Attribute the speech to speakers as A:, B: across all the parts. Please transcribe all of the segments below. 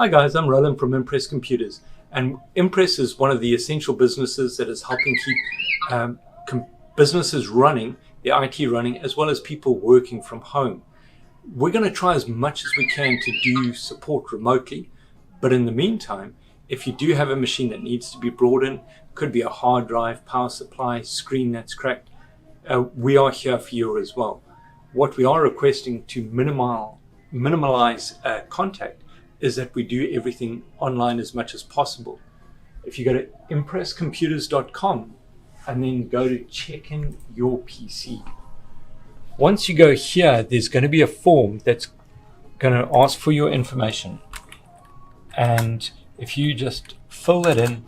A: Hi guys, I'm Roland from Impress Computers, and Impress is one of the essential businesses that is helping keep businesses running, the IT running, as well as people working from home. We're going to try as much as we can to do support remotely, but in the meantime, if you do have a machine that needs to be brought in, could be a hard drive, power supply, screen that's cracked, we are here for you as well. What we are requesting to minimize contact is that we do everything online as much as possible. If you go to impresscomputers.com and then go to check in your PC. Once you go here, there's going to be a form that's going to ask for your information. And if you just fill that in,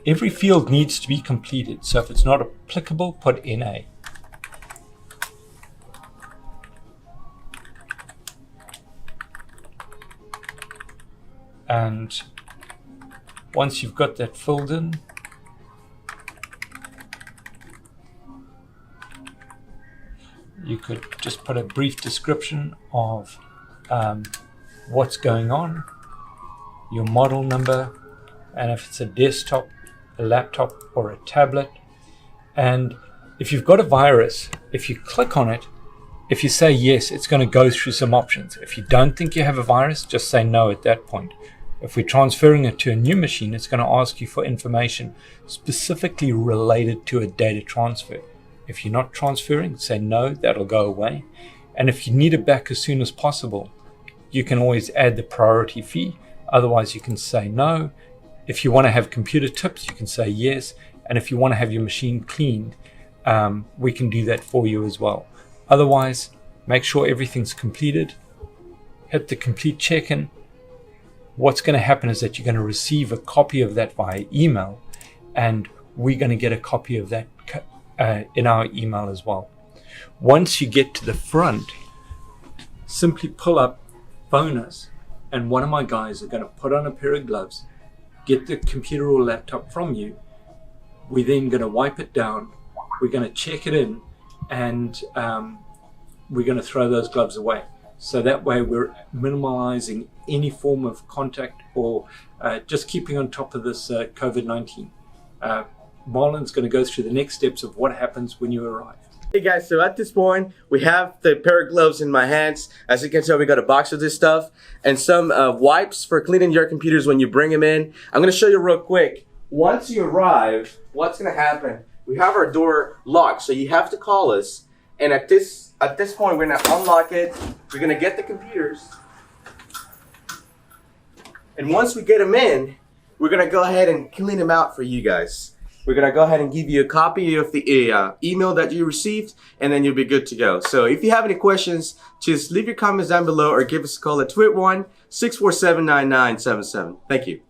A: every field needs to be completed. So if it's not applicable, put NA. And once you've got that filled in, you could just put a brief description of what's going on, your model number, and if it's a desktop, a laptop, or a tablet. And if you've got a virus, if you click on it, if you say yes, it's going to go through some options. If you don't think you have a virus, just say no at that point. If we're transferring it to a new machine, it's going to ask you for information specifically related to a data transfer. If you're not transferring, say no, that'll go away. And if you need it back as soon as possible, you can always add the priority fee. Otherwise, you can say no. If you want to have computer tips, you can say yes. And if you want to have your machine cleaned, we can do that for you as well. Otherwise, make sure everything's completed. Hit the complete check-in. What's going to happen is that you're going to receive a copy of that via email, and we're going to get a copy of that in our email as well. Once you get to the front, simply pull up, phone us, and one of my guys are going to put on a pair of gloves, get the computer or laptop from you. We're then going to wipe it down. We're going to check it in, and we're going to throw those gloves away. So that way we're minimalizing any form of contact or just keeping on top of this COVID-19. Marlon's going to go through the next steps of what happens when you arrive.
B: Hey guys, so at this point, we have the pair of gloves in my hands. As you can tell, we got a box of this stuff and some wipes for cleaning your computers when you bring them in. I'm going to show you real quick. Once you arrive, what's going to happen? We have our door locked, so you have to call us. And at this point, we're going to unlock it. We're going to get the computers. And once we get them in, we're going to go ahead and clean them out for you guys. We're going to go ahead and give you a copy of the email that you received, and then you'll be good to go. So if you have any questions, just leave your comments down below or give us a call at 281-647-9977. Thank you.